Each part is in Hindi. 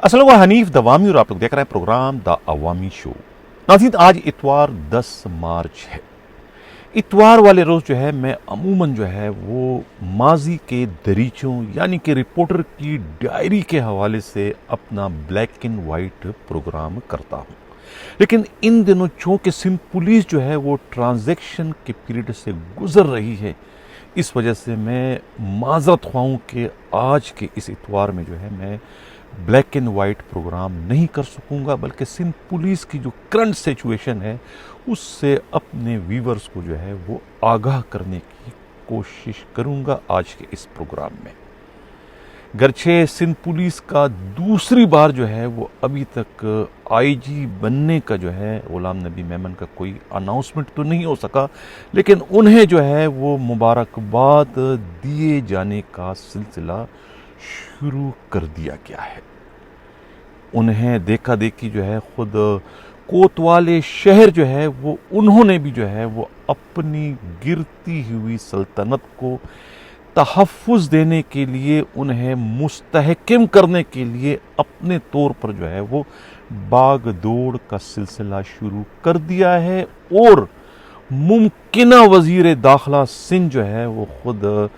असल हनीफ दवामी और आप लोग देख रहे हैं प्रोग्राम द अवामी शो। नाज़रीन, आज इतवार 10 मार्च है। इतवार वाले रोज़ जो है मैं अमूमन जो है वो माजी के दरीचों यानी कि रिपोर्टर की डायरी के हवाले से अपना ब्लैक एंड वाइट प्रोग्राम करता हूँ। लेकिन इन दिनों चूँकि सिंध पुलिस जो है वो ट्रांजैक्शन के पीरियड से गुजर रही है, इस वजह से मैं माजरत ख्वाह हूँ कि आज के इस इतवार में जो है मैं ब्लैक एंड वाइट प्रोग्राम नहीं कर सकूंगा, बल्कि सिंध पुलिस की जो करंट सिचुएशन है उससे अपने व्यूवर्स को जो है वो आगाह करने की कोशिश करूंगा आज के इस प्रोग्राम में। गरचे सिंध पुलिस का दूसरी बार जो है वो अभी तक आईजी बनने का जो है गुलाम नबी मेमन का कोई अनाउंसमेंट तो नहीं हो सका, लेकिन उन्हें जो है वो मुबारकबाद दिए जाने का सिलसिला शुरू कर दिया गया है। उन्हें देखा देखी जो है खुद कोतवाले शहर जो है वो उन्होंने भी जो है वो अपनी गिरती हुई सल्तनत को तहफ़्फ़ुज़ देने के लिए, उन्हें मुस्तहकम करने के लिए अपने तौर पर जो है वो बाग दौड़ का सिलसिला शुरू कर दिया है। और मुमकिना वज़ीर दाखिला सिंध जो है वो खुद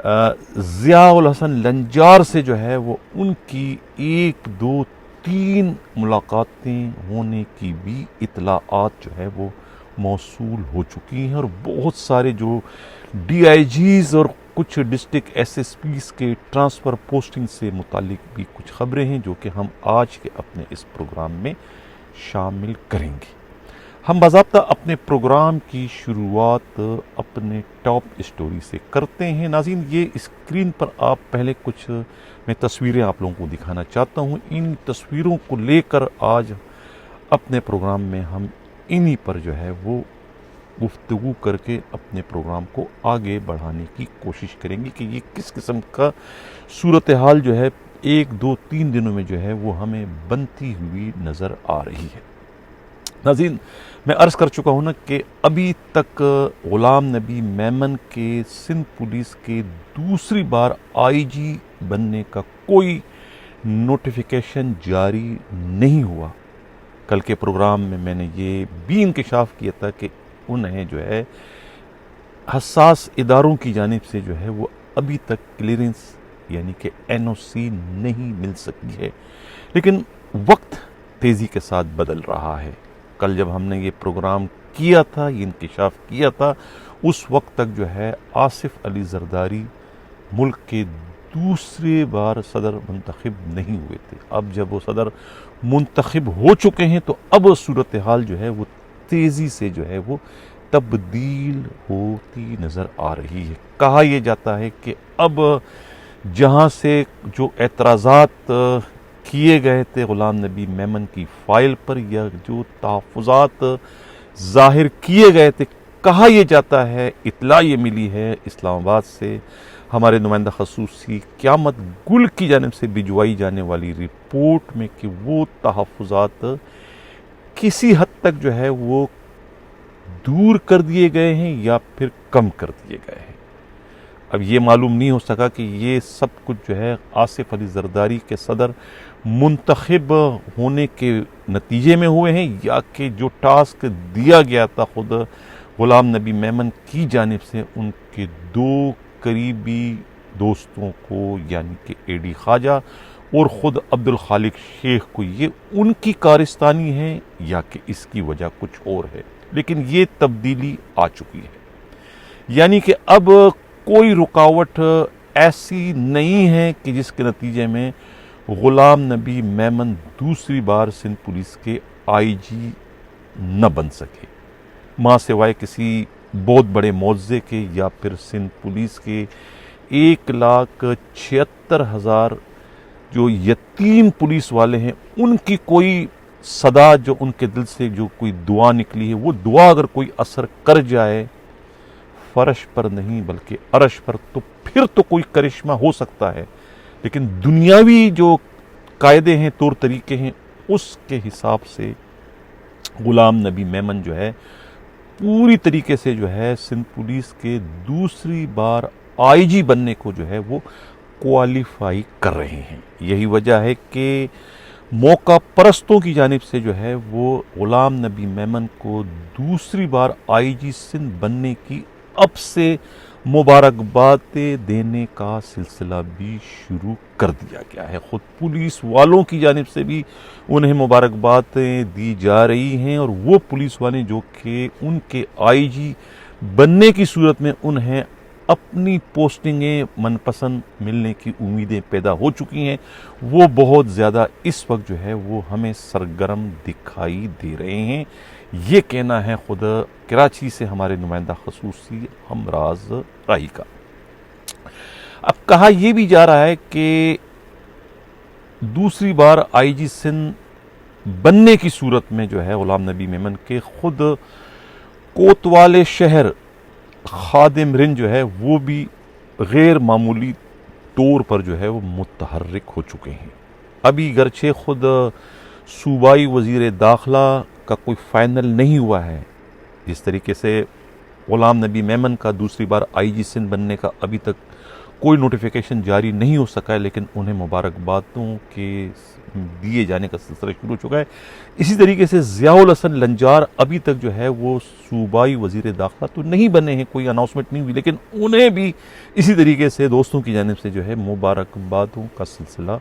ज़ियाउल हसन लंजार से जो है वो उनकी 1, 2, 3 मुलाकातें होने की भी इतलाआत जो है वो मौसूल हो चुकी हैं। और बहुत सारे जो DIGs और कुछ डिस्ट्रिक्ट SSPs के ट्रांसफ़र पोस्टिंग से मुतालिक भी कुछ खबरें हैं जो कि हम आज के अपने इस प्रोग्राम में शामिल करेंगे। हम बाज़ाब्ता अपने प्रोग्राम की शुरुआत अपने टॉप स्टोरी से करते हैं। नाज़रीन, ये स्क्रीन पर आप पहले कुछ मैं तस्वीरें आप लोगों को दिखाना चाहता हूँ। इन तस्वीरों को लेकर आज अपने प्रोग्राम में हम इन्हीं पर जो है वो गुफ्तगू करके अपने प्रोग्राम को आगे बढ़ाने की कोशिश करेंगे कि ये किस किस्म का सूरत हाल जो है 1, 2, 3 दिनों में जो है वो हमें बनती हुई नज़र आ रही है। नाज़रीन, मैं अर्ज़ कर चुका हूँ ना कि अभी तक गुलाम नबी मेमन के सिंध पुलिस के दूसरी बार IG बनने का कोई नोटिफिकेशन जारी नहीं हुआ। कल के प्रोग्राम में मैंने ये भी इंकशाफ किया था कि उन्हें जो है हसास इदारों की जानिब से जो है वो अभी तक क्लियरेंस यानी कि NOC नहीं मिल सकी है। लेकिन वक्त तेज़ी के साथ बदल रहा है। कल जब हमने ये प्रोग्राम किया था, ये इंकशाफ किया था, उस वक्त तक जो है आसिफ अली जरदारी मुल्क के दूसरी बार सदर मुंतखब नहीं हुए थे। अब जब वो सदर मुंतखब हो चुके हैं तो अब सूरत हाल जो है वो तेज़ी से जो है वो तब्दील होती नज़र आ रही है। कहा यह जाता है कि अब जहाँ से जो एतराज़ात किए गए थे गुलाम नबी मेमन की फ़ाइल पर या जो तहफ़्फ़ुज़ात ज़ाहिर किए गए थे, कहा यह जाता है, इत्तला ये मिली है इस्लामाबाद से हमारे नुमाइंदा ख़ुसूसी क़यामत गुल की जानिब से भिजवाई जाने वाली रिपोर्ट में कि वो तहफ़्फ़ुज़ात किसी हद तक जो है वो दूर कर दिए गए हैं या फिर कम कर दिए गए हैं। अब ये मालूम नहीं हो सका कि ये सब कुछ जो है आसिफ अली जरदारी के सदर मुंतखब होने के नतीजे में हुए हैं या कि जो टास्क दिया गया था खुद गुलाम नबी मेमन की जानिब से उनके 2 करीबी दोस्तों को यानी कि AD ख्वाजा और ख़ुद अब्दुल खालिक शेख को, ये उनकी कारिस्तानी है या कि इसकी वजह कुछ और है। लेकिन ये तब्दीली आ चुकी है, यानी कि अब कोई रुकावट ऐसी नहीं है कि जिसके नतीजे में गुलाम नबी मेमन दूसरी बार सिंध पुलिस के IG न बन सके, माँ सिवाय किसी बहुत बड़े मुआवजे के या फिर सिंध पुलिस के 1,76,000 जो यतीम पुलिस वाले हैं उनकी कोई सदा जो उनके दिल से जो कोई दुआ निकली है, वो दुआ अगर कोई असर कर जाए फर्श पर नहीं बल्कि अर्श पर, तो फिर तो कोई करिश्मा हो सकता है। लेकिन दुनियावी जो कायदे हैं, तौर तरीके हैं, उसके हिसाब से गुलाम नबी मेमन जो है पूरी तरीके से जो है सिंध पुलिस के दूसरी बार IG बनने को जो है वो क्वालिफाई कर रहे हैं। यही वजह है कि मौका परस्तों की जानिब से जो है वो गुलाम नबी मेमन को दूसरी बार आईजी सिंध बनने की अब से मुबारकबादें देने का सिलसिला भी शुरू कर दिया गया है। ख़ुद पुलिस वालों की जानिब से भी उन्हें मुबारकबादें दी जा रही हैं, और वो पुलिस वाले जो कि उनके आईजी बनने की सूरत में उन्हें अपनी पोस्टिंगें मनपसंद मिलने की उम्मीदें पैदा हो चुकी हैं, वो बहुत ज़्यादा इस वक्त जो है वो हमें सरगर्म दिखाई दे रहे हैं। ये कहना है खुद कराची से हमारे नुमाइंदा खसूसी हमराज राही का। अब कहा यह भी जा रहा है कि दूसरी बार आईजी सिंध बनने की सूरत में जो है गुलाम नबी मेमन के खुद कोतवाले शहर खादिम रिन जो है वो भी गैर मामूली तौर पर जो है वो मुतहर्रिक हो चुके हैं। अभी गरचे खुद सूबाई वजीर दाखिला का कोई फाइनल नहीं हुआ है, जिस तरीके से गुलाम नबी मेमन का दूसरी बार आईजी सिंध बनने का अभी तक कोई नोटिफिकेशन जारी नहीं हो सका है, लेकिन उन्हें मुबारकबादों के दिए जाने का सिलसिला शुरू हो चुका है। इसी तरीके से ज़ियाउल हसन लंजार अभी तक जो है वो सूबाई वजीर दाखिला तो नहीं बने हैं, कोई अनाउंसमेंट नहीं हुई, लेकिन उन्हें भी इसी तरीके से दोस्तों की जानिब से जो है मुबारकबादों का सिलसिला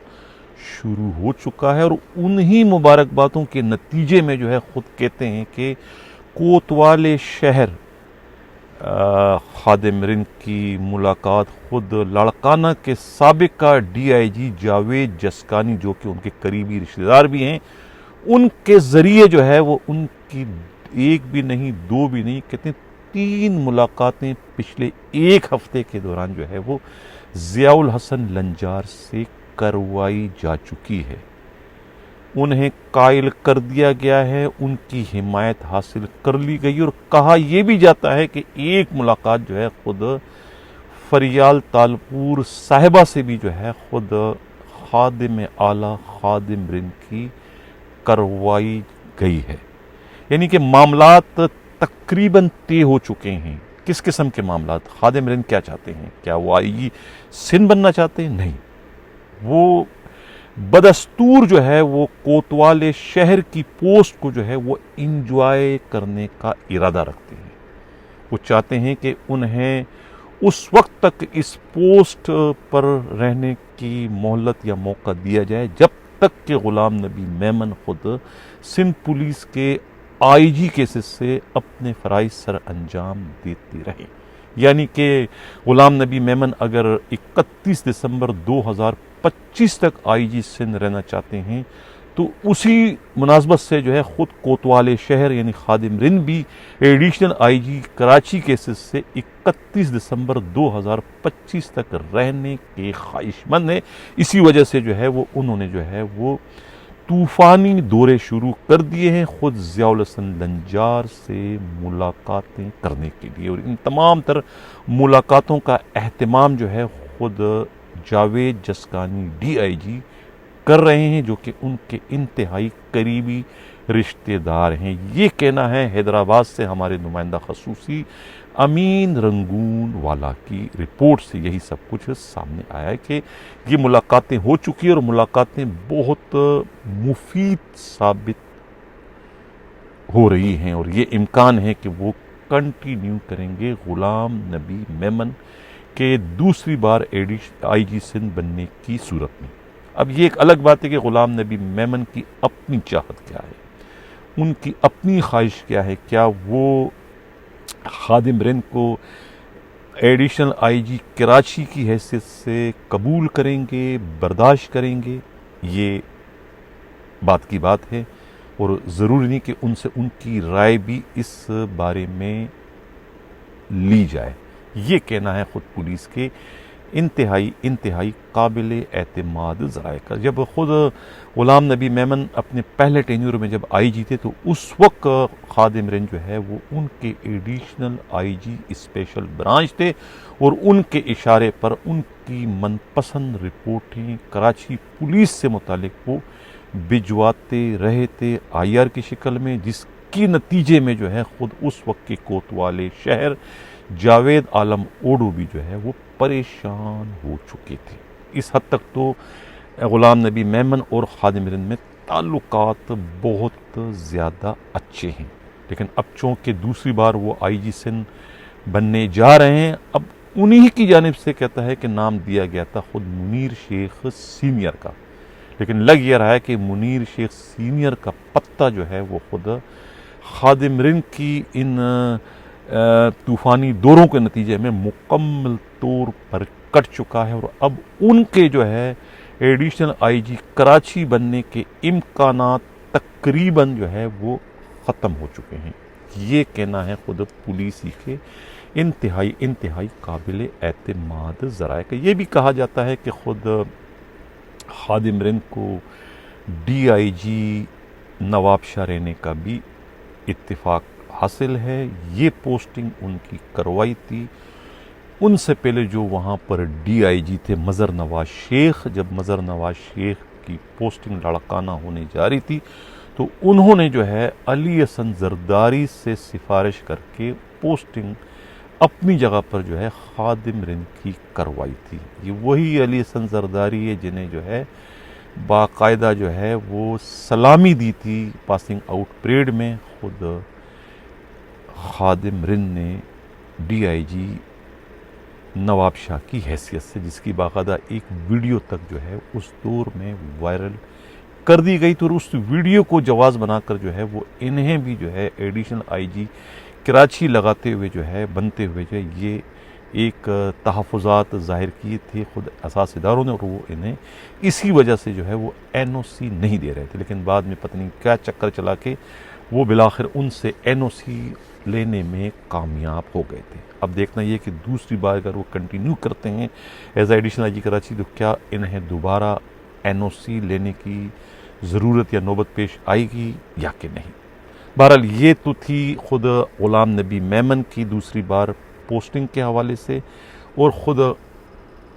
शुरू हो चुका है। और उन्हीं मुबारकबादों के नतीजे में जो है खुद कहते हैं कि कोतवाले शहर खादिम रिन की मुलाकात खुद लाड़काना के साबिका डीआईजी जावेद जसकानी, जो कि उनके करीबी रिश्तेदार भी हैं, उनके ज़रिए जो है वो उनकी एक भी नहीं दो भी नहीं कहते 3 मुलाकातें पिछले एक हफ्ते के दौरान जो है वो ज़ियाउल हसन लंजार से करवाई जा चुकी है। उन्हें कायल कर दिया गया है, उनकी हिमायत हासिल कर ली गई, और कहा यह भी जाता है कि एक मुलाकात जो है खुद फरियाल तालपुर साहिबा से भी जो है खुद खादिम आला खादिम रिन की करवाई गई है। यानी कि मामलात तकरीबन तय हो चुके हैं। किस किस्म के मामलात? खादिम रिन क्या चाहते हैं? क्या वो आईजी सिंध बनना चाहते हैं? नहीं, वो बदस्तूर जो है वो कोतवाले शहर की पोस्ट को जो है वो इंजॉय करने का इरादा रखते हैं। वो चाहते हैं कि उन्हें उस वक्त तक इस पोस्ट पर रहने की मोहलत या मौका दिया जाए जब तक कि गुलाम नबी मेमन खुद सिंध पुलिस के आईजी केसेस से अपने फ़राइज़ सर अंजाम देते रहे। यानी कि गुलाम नबी मेमन अगर 31 दिसंबर 2025 तक आईजी सिंध रहना चाहते हैं तो उसी मुनासबत से जो है ख़ुद कोतवाले शहर यानी खादिम रिन भी एडिशनल आईजी कराची केसेस से 31 दिसंबर 2025 तक रहने के ख्वाहिशमंद है। इसी वजह से जो है वो उन्होंने जो है वो तूफ़ानी दौरे शुरू कर दिए हैं खुद ज़ियाउल हसन लंजार से मुलाकातें करने के लिए, और इन तमाम तर मुलाकातों का एहतमाम जो है खुद जावेद जसकानी डीआईजी कर रहे हैं, जो कि उनके इंतहाई करीबी रिश्तेदार हैं। ये कहना है हैदराबाद से हमारे नुमाइंदा खसूसी अमीन रंगून वाला की रिपोर्ट से यही सब कुछ सामने आया है कि ये मुलाकातें हो चुकी हैं और मुलाकातें बहुत मुफीद साबित हो रही हैं, और ये इम्कान है कि वो कंटिन्यू करेंगे गुलाम नबी मेमन के दूसरी बार आईजी सिंध बनने की सूरत में। अब ये एक अलग बात है कि गुलाम नबी मेमन की अपनी चाहत क्या है, उनकी अपनी ख्वाहिश क्या है, क्या वो खादिम रिन को एडिशनल आईजी कराची की हैसियत से कबूल करेंगे, बर्दाश्त करेंगे, ये बात की बात है। और ज़रूरी नहीं कि उनसे उनकी राय भी इस बारे में ली जाए। ये कहना है ख़ुद पुलिस के इंतहाई काबिल एतमाद ज़राए का। जब ख़ुद गुलाम नबी मेमन अपने पहले टेन्यूर में जब आईजी थे तो उस वक्त खादिम रिन जो है वो उनके एडिशनल आईजी स्पेशल ब्रांच थे, और उनके इशारे पर उनकी मनपसंद रिपोर्टें कराची पुलिस से मुतालिक वो भिजवाते रहे थे आईआर की शक्ल में, जिसके नतीजे में जो है ख़ुद उस वक्त के कोतवाले शहर जावेद आलम ओडू भी जो है वो परेशान हो चुके थे। इस हद तक तो ग़ुलाम नबी मेमन और खादिम रिंद में ताल्लुकात बहुत ज़्यादा अच्छे हैं। लेकिन अब चूँकि दूसरी बार वो आईजी सिंध बनने जा रहे हैं, अब उन्हीं की जानिब से कहता है कि नाम दिया गया था खुद मुनीर शेख सीनियर का। लेकिन लग ये रहा है कि मुनीर शेख सीनियर का पत्ता जो है वो खुद खादिम रिंद की इन तूफ़ानी दौरों के नतीजे में मुकम्मल तौर पर कट चुका है, और अब उनके जो है एडिशनल आईजी कराची बनने के इम्कानात तकरीबन जो है वो ख़त्म हो चुके हैं। ये कहना है खुद पुलिस ही के इंतहाई काबिल एतमाद ज़राए का। ये भी कहा जाता है कि खुद खादिम रिंद को DIG नवाब शाह रहने का भी इत्तिफाक हासिल है। ये पोस्टिंग उनकी करवाई थी उनसे पहले जो वहाँ पर DIG थे मज़र नवाज शेख। जब मज़र नवाज शेख की पोस्टिंग लाड़काना होने जा रही थी तो उन्होंने जो है अली हसन जरदारी से सिफारिश करके पोस्टिंग अपनी जगह पर जो है खादिम रिंद की करवाई थी। ये वही अली हसन जरदारी है जिन्हें जो है बाकायदा जो है वो सलामी दी थी पासिंग आउट परेड में खुद खादिम रिंद ने DIG नवाब शाह की हैसियत से, जिसकी बाकायदा एक वीडियो तक जो है उस दौर में वायरल कर दी गई। तो उस वीडियो को जवाज़ बनाकर जो है वो इन्हें भी जो है एडिशनल IG कराची लगाते हुए जो है बनते हुए जो है ये एक तहफ़्फ़ुज़ात ज़ाहिर किए थे खुद असास इदारों ने, और वो इन्हें इसी वजह से जो है वो NOC नहीं दे रहे थे। लेकिन बाद में पता नहीं क्या चक्कर चला के वो बिलाखिर उनसे NOC लेने में कामयाब हो गए थे। अब देखना ये कि दूसरी बार अगर वो कंटिन्यू करते हैं एज एडिशनल IG कराची तो क्या इन्हें दोबारा NOC लेने की ज़रूरत या नौबत पेश आएगी या कि नहीं। बहरहाल ये तो थी खुद ग़ुलाम नबी मेमन की दूसरी बार पोस्टिंग के हवाले से और ख़ुद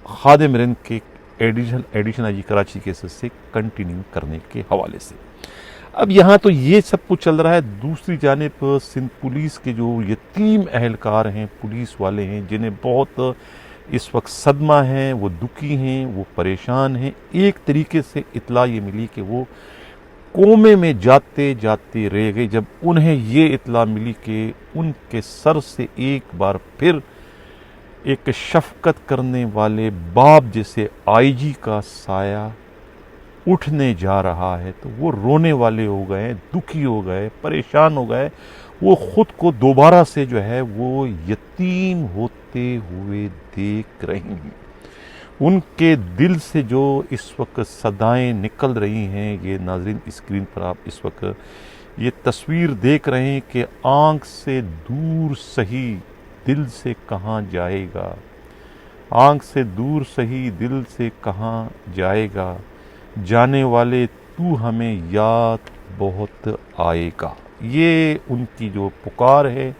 खादिम रिंद के एडिशनल IG कराची केसेस से कंटिन्यू करने के हवाले से। अब यहाँ तो ये सब कुछ चल रहा है। दूसरी जानिब सिंध पुलिस के जो यतीम अहलकार हैं, पुलिस वाले हैं, जिन्हें बहुत इस वक्त सदमा है, वो दुखी हैं, वो परेशान हैं। एक तरीके से इत्तला ये मिली कि वो कोमे में जाते जाते रह गए जब उन्हें ये इत्तला मिली कि उनके सर से एक बार फिर एक शफकत करने वाले बाप जैसे IG का साया उठने जा रहा है। तो वो रोने वाले हो गए, दुखी हो गए, परेशान हो गए। वो खुद को दोबारा से जो है वो यतीम होते हुए देख रही हैं। उनके दिल से जो इस वक्त सदाएं निकल रही हैं, ये नाज़रीन स्क्रीन पर आप इस वक्त ये तस्वीर देख रहे हैं कि आँख से दूर सही दिल से कहाँ जाएगा, आँख से दूर सही दिल से कहाँ जाएगा, जाने वाले तू हमें याद बहुत आएगा। ये उनकी जो पुकार है,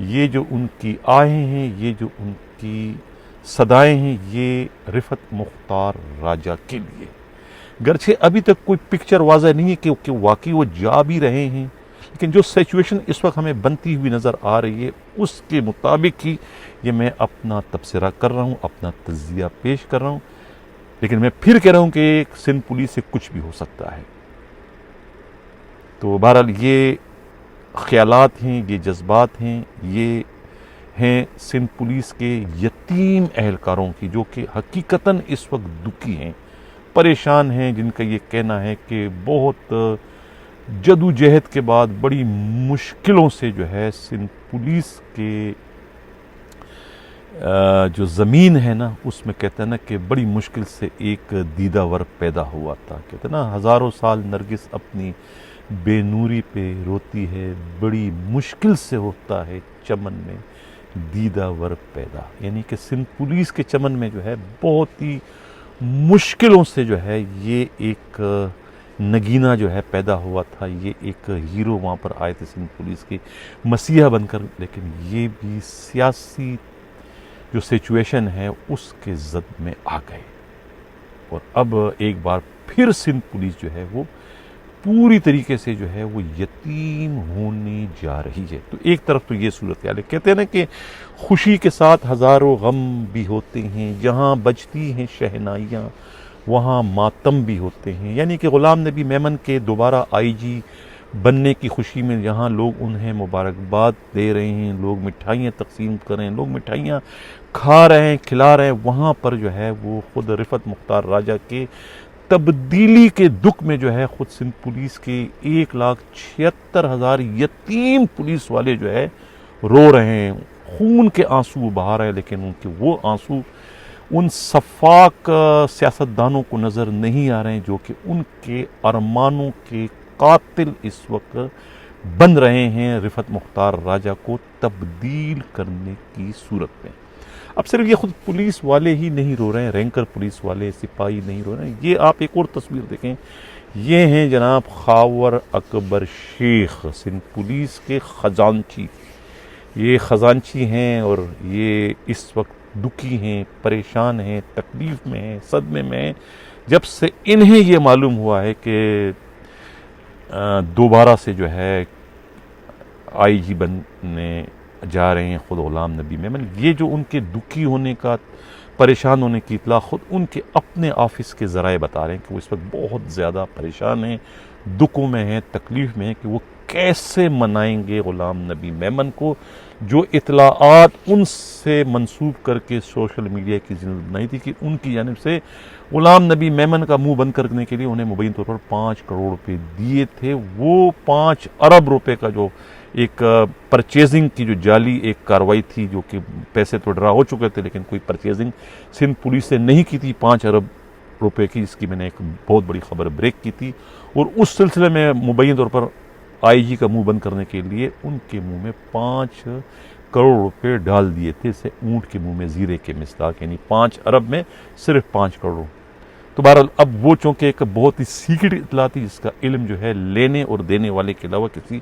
ये जो उनकी आहें हैं, ये जो उनकी सदाएं हैं, ये रिफत मुख्तार राजा के लिए। गरचे अभी तक कोई पिक्चर वाज़ह नहीं है कि वाकई वो जा भी रहे हैं, लेकिन जो सिचुएशन इस वक्त हमें बनती हुई नज़र आ रही है उसके मुताबिक ही ये मैं अपना तबसरा कर रहा हूँ, अपना तज़िया पेश कर रहा हूँ। लेकिन मैं फिर कह रहा हूँ कि सिंध पुलिस से कुछ भी हो सकता है। तो बहरहाल ये ख्यालात हैं, ये जज्बात हैं, ये हैं सिंध पुलिस के यतीम अहलकारों की जो कि हकीकतन इस वक्त दुखी हैं, परेशान हैं, जिनका ये कहना है कि बहुत जदोजहद के बाद बड़ी मुश्किलों से जो है सिंध पुलिस के जो ज़मीन है ना उसमें कहते हैं ना कि बड़ी मुश्किल से एक दीदावर पैदा हुआ था। कहते हैं ना हज़ारों साल नरगिस अपनी बेनूरी पे रोती है, बड़ी मुश्किल से होता है चमन में दीदावर पैदा। यानी कि सिंध पुलिस के चमन में जो है बहुत ही मुश्किलों से जो है ये एक नगीना जो है पैदा हुआ था। ये एक हीरो वहाँ पर आए थे सिंध पुलिस के मसीहा बनकर, लेकिन ये भी सियासी जो सिचुएशन है उसके जद में आ गए और अब एक बार फिर सिंध पुलिस जो है वो पूरी तरीके से जो है वो यतीम होने जा रही है। तो एक तरफ तो ये सूरत हाल है, कहते हैं ना कि खुशी के साथ हजारों गम भी होते हैं, जहाँ बजती हैं शहनाइयाँ वहाँ मातम भी होते हैं। यानी कि गुलाम नबी मेमन के दोबारा आईजी बनने की खुशी में जहाँ लोग उन्हें मुबारकबाद दे रहे हैं, लोग मिठाइयाँ तकसीम कर रहे हैं, लोग मिठाइयाँ खा रहे हैं, खिला रहे हैं, वहाँ पर जो है वो खुद रिफत मुख्तार राजा के तब्दीली के दुख में जो है खुद सिंध पुलिस के 1,76,000 यतीम पुलिस वाले जो है रो रहे हैं, खून के आंसू बहा रहे हैं। लेकिन उनके वो आंसू उन सफाक सियासतदानों को नज़र नहीं आ रहे हैं जो कि उनके अरमानों के कातिल इस वक्त बन रहे हैं रिफत मुख्तार राजा को तब्दील करने की सूरत में। अब सिर्फ ये खुद पुलिस वाले ही नहीं रो रहे हैं, रैंकर पुलिस वाले सिपाही नहीं रो रहे हैं। ये आप एक और तस्वीर देखें, ये हैं जनाब खावर अकबर शेख, सिंध पुलिस के खजांची। ये खजांची हैं और ये इस वक्त दुखी हैं, परेशान हैं, तकलीफ में हैं, सदमे में हैं, जब से इन्हें ये मालूम हुआ है कि दोबारा से जो है आईजी बनने जा रहे हैं खुद गुलाम नबी मेमन। ये जो उनके दुखी होने का, परेशान होने की इतला खुद उनके अपने ऑफिस के ज़राए बता रहे हैं कि वो इस वक्त बहुत ज़्यादा परेशान हैं, दुखों में हैं, तकलीफ़ में हैं कि वो कैसे मनाएंगे गुलाम नबी मेमन को, जो इतलाआत उनसे मंसूब करके सोशल मीडिया की जिन्नत बनाई थी कि उनकी जानिब से गुलाम नबी मेमन का मुंह बंद करने के लिए उन्हें मुबैन तौर पर 5 करोड़ रुपए दिए थे। वो 5 अरब रुपए का जो एक परचेजिंग की जो जाली एक कार्रवाई थी, जो कि पैसे तो ड्रा हो चुके थे लेकिन कोई परचेजिंग सिंध पुलिस ने नहीं की थी 5 अरब रुपए की, जिसकी मैंने एक बहुत बड़ी खबर ब्रेक की थी। और उस सिलसिले में मुबैन तौर पर आईजी का मुंह बंद करने के लिए उनके मुंह में 5 करोड़ रुपए डाल दिए थे। इसे ऊंट के मुंह में जीरे के मिस्दाक, यानी 5 अरब में सिर्फ 5 करोड़। तो बहरहाल अब वो चूंकि एक बहुत ही सीक्रेट इतला थी जिसका इल्म जो है लेने और देने वाले के अलावा किसी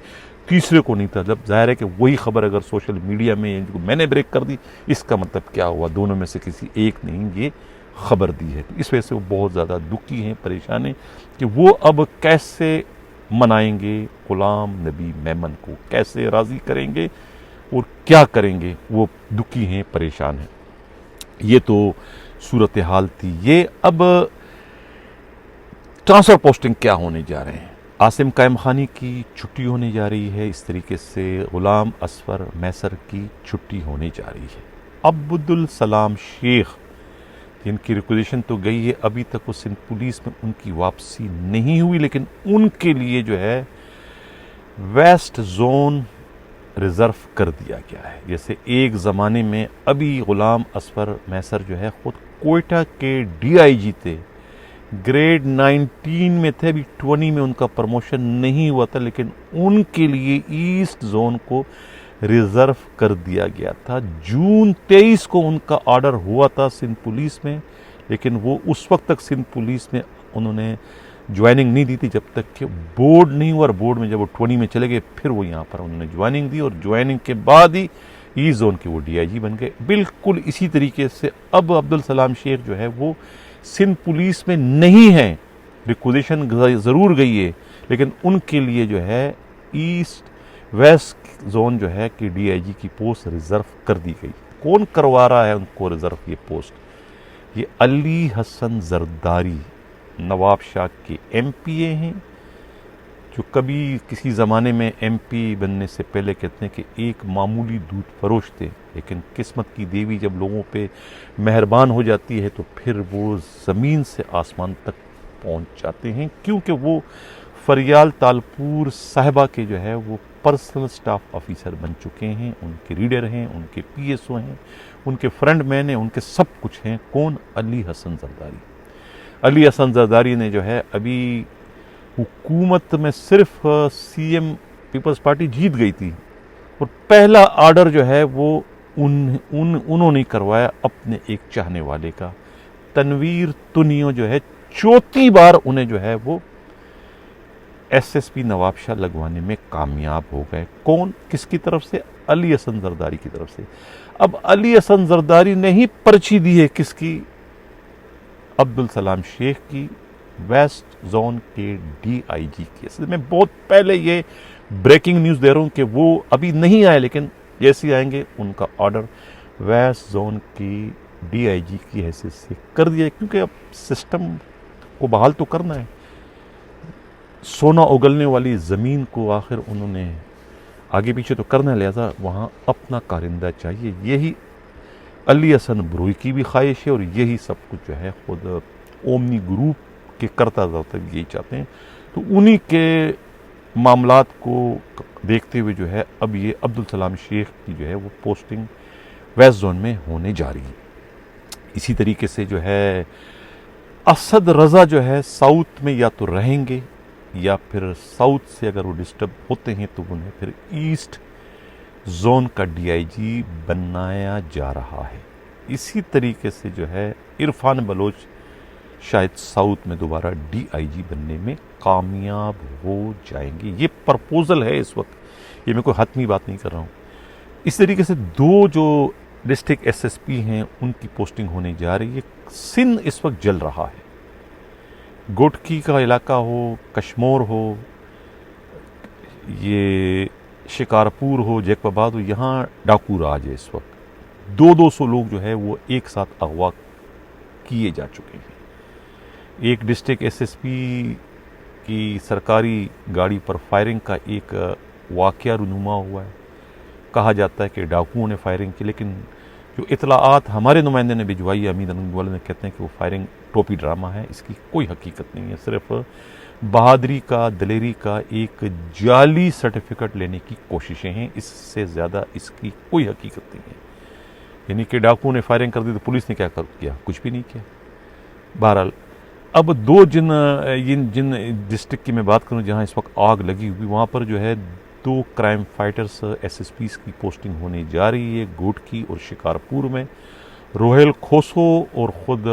तीसरे को नहीं था। जब जाहिर है कि वही खबर अगर सोशल मीडिया में मैंने ब्रेक कर दी, इसका मतलब क्या हुआ, दोनों में से किसी एक ने ये खबर दी है। तो इस वजह से वो बहुत ज़्यादा दुखी हैं, परेशान हैं कि वो अब कैसे मनाएंगे गुलाम नबी मेमन को, कैसे राज़ी करेंगे और क्या करेंगे। वो दुखी हैं, परेशान हैं। ये तो सूरत हाल थी। ये अब ट्रांसफ़र पोस्टिंग क्या होने जा रहे हैं। आसिम कायम खानी की छुट्टी होने जा रही है, इस तरीके से गुलाम असफर मैसर की छुट्टी होने जा रही है। अब्दुल सलाम शेख जिनकी रिक्वेजिशन तो गई है, अभी तक वो सिंध पुलिस में उनकी वापसी नहीं हुई, लेकिन उनके लिए जो है वेस्ट जोन रिज़र्व कर दिया गया है। जैसे एक ज़माने में अभी गुलाम असफर मैसर जो है ख़ुद कोयटा के डीआईजी थे, ग्रेड 19 में थे, अभी 20 में उनका प्रमोशन नहीं हुआ था, लेकिन उनके लिए ईस्ट जोन को रिजर्व कर दिया गया था। जून 23 को उनका ऑर्डर हुआ था सिंध पुलिस में, लेकिन वो उस वक्त तक सिंध पुलिस में उन्होंने ज्वाइनिंग नहीं दी थी जब तक कि बोर्ड नहीं हुआ। और बोर्ड में जब वो 20 में चले गए फिर वो यहाँ पर उन्होंने ज्वाइनिंग दी और ज्वाइनिंग के बाद ही ईस्ट जोन के वो डीआईजी बन गए। बिल्कुल इसी तरीके से अब अब्दुल सलाम शेख जो है वो सिंध पुलिस में नहीं है, रिक्वेजिशन ज़रूर गई है, लेकिन उनके लिए जो है ईस्ट वेस्ट जोन जो है कि डीआईजी की पोस्ट रिजर्व कर दी गई। कौन करवा रहा है उनको रिजर्व ये पोस्ट? ये अली हसन जरदारी, नवाब शाह के एमपीए हैं, जो कभी किसी ज़माने में एमपी बनने से पहले कहते हैं कि एक मामूली दूध फरोश थे, लेकिन किस्मत की देवी जब लोगों पे मेहरबान हो जाती है तो फिर वो ज़मीन से आसमान तक पहुंच जाते हैं, क्योंकि वो फरियाल तालपुर साहिबा के जो है वो पर्सनल स्टाफ ऑफिसर बन चुके हैं, उनके रीडर हैं, उनके पीएसओ हैं, उनके फ्रंट मैन हैं, उनके सब कुछ हैं। कौन? अली हसन जरदारी। अली हसन जरदारी ने जो है अभी हुकूमत में सिर्फ सीएम पीपल्स पार्टी जीत गई थी और पहला ऑर्डर जो है वो उन्होंने करवाया अपने एक चाहने वाले का। तनवीर तुनियो जो है चौथी बार उन्हें जो है वो एसएसपी नवाब शाह लगवाने में कामयाब हो गए। कौन? किसकी तरफ से? अली हसन जरदारी की तरफ से। अब अली हसन जरदारी ने ही पर्ची दी है किसकी? अब्दुल सलाम शेख की, वेस्ट जोन के डीआईजी की। मैं बहुत पहले ये ब्रेकिंग न्यूज़ दे रहा हूँ कि वो अभी नहीं आए, लेकिन जैसे ही आएंगे उनका ऑर्डर वेस्ट जोन की डीआईजी की हैसियत से कर दिया, क्योंकि अब सिस्टम को बहाल तो करना है। सोना उगलने वाली ज़मीन को आखिर उन्होंने आगे पीछे तो करना है, लिहाजा वहाँ अपना कारिंदा चाहिए। यही अली हसन बरूई की भी ख्वाहिश है और यही सब कुछ जो है खुद ओमनी ग्रुप के करता धरता यही चाहते हैं। तो उन्हीं के मामलात को देखते हुए जो है अब ये अब्दुल सलाम शेख की जो है वो पोस्टिंग वेस्ट जोन में होने जा रही है। इसी तरीके से जो है असद रज़ा जो है साउथ में या तो रहेंगे या फिर साउथ से अगर वो डिस्टर्ब होते हैं तो उन्हें फिर ईस्ट जोन का डीआईजी बनाया जा रहा है। इसी तरीके से जो है इरफान बलोच शायद साउथ में दोबारा डीआईजी बनने में कामयाब हो जाएंगे। ये प्रपोजल है इस वक्त, ये मैं कोई हतमी बात नहीं कर रहा हूँ। इस तरीके से दो जो डिस्ट्रिक्ट एसएसपी हैं उनकी पोस्टिंग होने जा रही है। सिंध इस वक्त जल रहा है, गोटकी का इलाका हो, कश्मोर हो, ये शिकारपुर हो, जैकबाबाद हो, यहाँ डाकू राज है। इस वक्त 200 लोग जो है वो एक साथ अगवा किए जा चुके हैं। एक डिस्ट्रिक्ट एसएसपी की सरकारी गाड़ी पर फायरिंग का एक वाकया रुनुमा हुआ है। कहा जाता है कि डाकुओं ने फायरिंग की, लेकिन जो इतलाआत हमारे नुमाइंदे ने भिजवाई, अमीर अनंगवाल ने कहते हैं कि वो फायरिंग टोपी ड्रामा है, इसकी कोई हकीकत नहीं है। सिर्फ बहादुरी का, दलेरी का एक जाली सर्टिफिकेट लेने की कोशिशें हैं, इससे ज़्यादा इसकी कोई हकीकत नहीं है। यानी कि डाकुओं ने फायरिंग कर दी तो पुलिस ने क्या किया? कुछ भी नहीं किया। बहरहाल अब दो जिन डिस्ट्रिक्ट की मैं बात करूं जहां इस वक्त आग लगी हुई, वहां पर जो है 2 क्राइम फाइटर्स एसएसपीज की पोस्टिंग होने जा रही है, गोटकी और शिकारपुर में। रोहेल खोसो और ख़ुद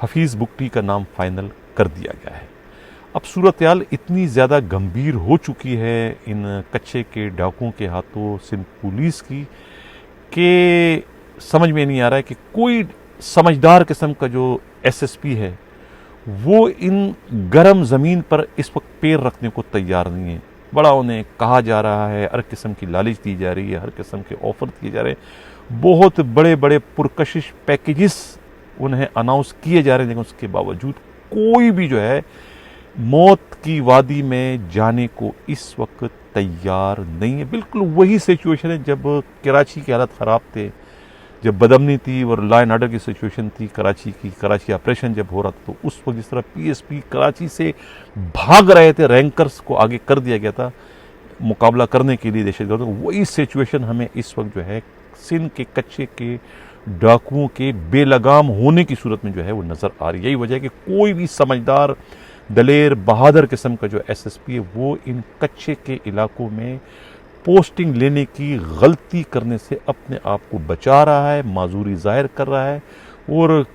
हफीज़ बुक्टी का नाम फाइनल कर दिया गया है। अब सूरत हाल इतनी ज़्यादा गंभीर हो चुकी है इन कच्चे के डाकुओं के हाथों सिंध पुलिस की कि समझ में नहीं आ रहा है कि कोई समझदार किस्म का जो एसएसपी है वो इन गर्म ज़मीन पर इस वक्त पैर रखने को तैयार नहीं है। बड़ा उन्हें कहा जा रहा है, हर किस्म की लालच दी जा रही है, हर किस्म के ऑफर दिए जा रहे हैं, बहुत बड़े बड़े पुरकशिश पैकेजेस उन्हें अनाउंस किए जा रहे हैं, लेकिन उसके बावजूद कोई भी जो है मौत की वादी में जाने को इस वक्त तैयार नहीं है। बिल्कुल वही सिचुएशन है जब कराची की हालत ख़राब थे, जब बदमनी थी और लॉ एंड ऑर्डर की सिचुएशन थी कराची ऑपरेशन जब हो रहा था, तो उस वक्त जिस तरह पीएसपी कराची से भाग रहे थे, रैंकर्स को आगे कर दिया गया था मुकाबला करने के लिए दहशतगर्दों, वही सिचुएशन हमें इस वक्त जो है सिंध के कच्चे के डाकुओं के बेलगाम होने की सूरत में जो है वो नज़र आ रही है। यही वजह है कि कोई भी समझदार, दलेर, बहादुर किस्म का जो एसएसपी है वो इन कच्चे के इलाकों में पोस्टिंग लेने की गलती करने से अपने आप को बचा रहा है, माजूरी जाहिर कर रहा है और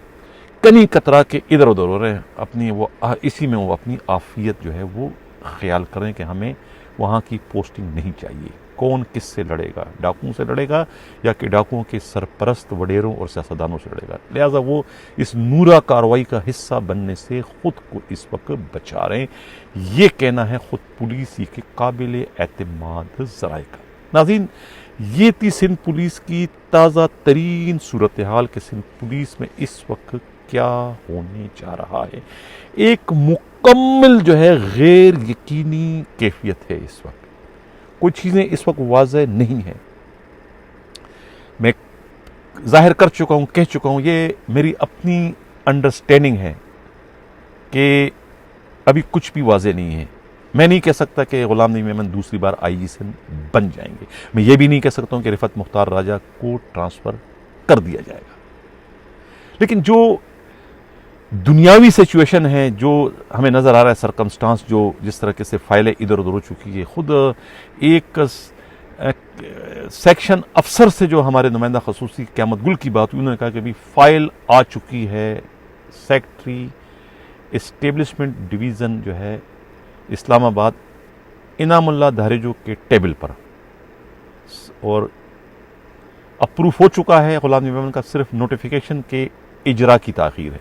कनी कतरा के इधर उधर हो रहे हैं। अपनी वो इसी में वो अपनी आफियत जो है वो ख्याल करें कि हमें वहाँ की पोस्टिंग नहीं चाहिए। कौन किससे लड़ेगा? डाकुओं से लड़ेगा या कि डाकुओं के सरपरस्त वडेरों और सियासतदानों से लड़ेगा? लिहाजा वो इस नूरा कार्रवाई का हिस्सा बनने से खुद को इस वक्त बचा रहे हैं। ये कहना है खुद पुलिस के काबिल एतमाद ज़राए का। नाज़रीन, ये थी सिंध पुलिस की ताज़ा तरीन सूरत हाल के सिंध पुलिस में इस वक्त क्या होने जा रहा है। एक मुकम्मल जो है गैर यकीनी कैफियत है इस वक्त, कुछ चीज़ें इस वक्त वाज़ह नहीं है। मैं जाहिर कर चुका हूँ, कह चुका हूँ, ये मेरी अपनी अंडरस्टैंडिंग है कि अभी कुछ भी वाज़ह नहीं है। मैं नहीं कह सकता कि गुलाम नबी मेमन दूसरी बार आईजी सिंध बन जाएंगे। मैं ये भी नहीं कह सकता हूँ कि रिफत मुख्तार राजा को ट्रांसफ़र कर दिया जाएगा। लेकिन जो दुनियावी सिचुएशन है, जो हमें नज़र आ रहा है, सरकमस्टांस जो जिस तरह से फाइलें इधर उधर हो चुकी है, ख़ुद एक सेक्शन अफसर से जो हमारे नुमाइंदा खसूसी क़यामत गुल की बात हुई, उन्होंने कहा कि अभी फ़ाइल आ चुकी है सेक्रेटरी इस्टेब्लिशमेंट डिवीज़न जो है इस्लामाबाद इनामुल्लाह धारेजो के टेबल पर और अप्रूव हो चुका है। गुलाम नबी मेमन का सिर्फ नोटिफिकेशन के इजरा की ताख़ीर है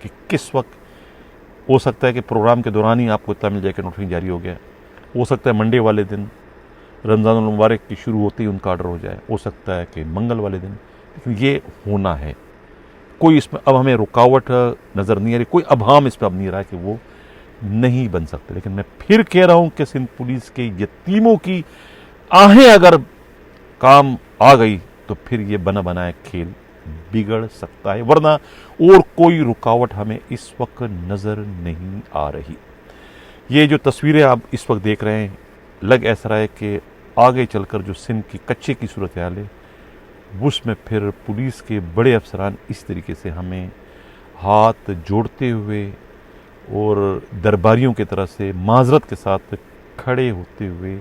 कि किस वक्त हो सकता है कि प्रोग्राम के दौरान ही आपको इत्तला मिल जाए कि नोटिफिकेशन जारी हो गया। हो सकता है मंडे वाले दिन रमज़ान मुबारक की शुरू होते ही उनका ऑर्डर हो जाए। हो सकता है कि मंगल वाले दिन, लेकिन ये होना है। कोई इसमें अब हमें रुकावट नज़र नहीं आ रही, कोई अभाम इस पर अब नहीं रहा कि वो नहीं बन सकते। लेकिन मैं फिर कह रहा हूं कि सिंध पुलिस के यतीमों की आहें अगर काम आ गई तो फिर ये बना बनाया खेल बिगड़ सकता है, वरना और कोई रुकावट हमें इस वक्त नजर नहीं आ रही। ये जो तस्वीरें आप इस वक्त देख रहे हैं, लग ऐसा रहा है कि आगे चलकर जो सिंध की कच्चे की सूरत हाल है उसमें फिर पुलिस के बड़े अफसरान इस तरीके से हमें हाथ जोड़ते हुए और दरबारियों की तरह से माजरत के साथ खड़े होते हुए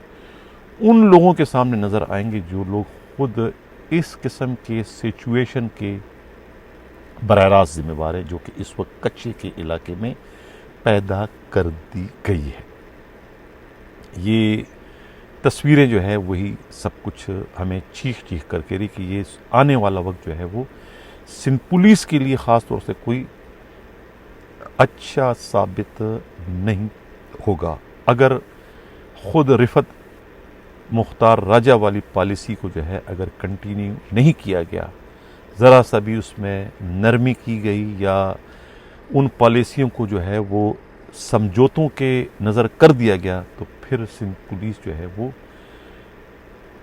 उन लोगों के सामने नज़र आएंगे जो लोग खुद इस किस्म के सिचुएशन के बराह रास्त जिम्मेवार हैं, जो कि इस वक्त कच्चे के इलाके में पैदा कर दी गई है। ये तस्वीरें जो है वही सब कुछ हमें चीख चीख कर कह रही कि ये आने वाला वक्त जो है वो सिंध पुलिस के लिए ख़ास तौर से कोई अच्छा साबित नहीं होगा अगर खुद रिफत मुख्तार राजा वाली पॉलिसी को जो है अगर कंटिन्यू नहीं किया गया, ज़रा सा भी उसमें नरमी की गई या उन पॉलिसियों को जो है वो समझौतों के नज़र कर दिया गया, तो फिर सिंध पुलिस जो है वो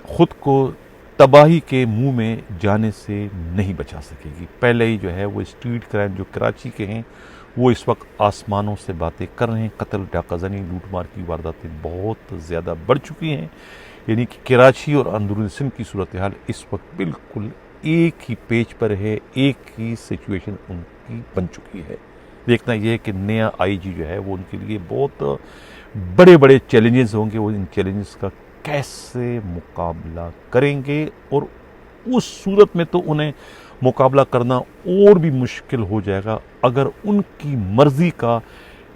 खुद को तबाही के मुंह में जाने से नहीं बचा सकेगी। पहले ही जो है वो स्ट्रीट क्राइम जो कराची के हैं वो इस वक्त आसमानों से बातें कर रहे हैं। कत्ल, डाकाज़नी, लूटमार की वारदातें बहुत ज़्यादा बढ़ चुकी हैं। यानी कि कराची और अंदरूनी सिंध की सूरत हाल इस वक्त बिल्कुल एक ही पेज पर है, एक ही सिचुएशन उनकी बन चुकी है। देखना यह है कि नया आईजी जो है वो उनके लिए बहुत बड़े बड़े चैलेंजेस होंगे, वो इन चैलेंजेस का कैसे मुकाबला करेंगे, और उस सूरत में तो उन्हें मुकाबला करना और भी मुश्किल हो जाएगा अगर उनकी मर्जी का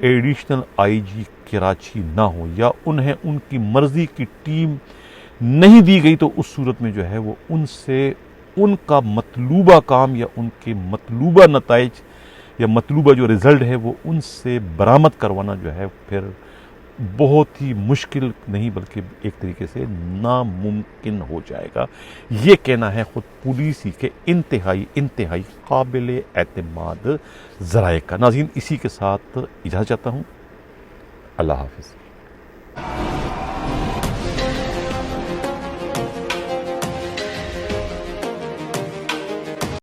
एडिशनल आईजी कराची ना हो या उन्हें उनकी मर्जी की टीम नहीं दी गई। तो उस सूरत में जो है वो उनसे उनका मतलूबा काम या उनके मतलूबा नताइज या मतलूबा जो रिजल्ट है वो उनसे बरामद करवाना जो है फिर बहुत ही मुश्किल नहीं बल्कि एक तरीके से नामुमकिन हो जाएगा। ये कहना है खुद पुलिस ही के इंतहाई काबिल एतमाद ज़राए का। नाज़रीन, इसी के साथ इजाज़त चाहता हूँ। अल्लाह हाफिज़।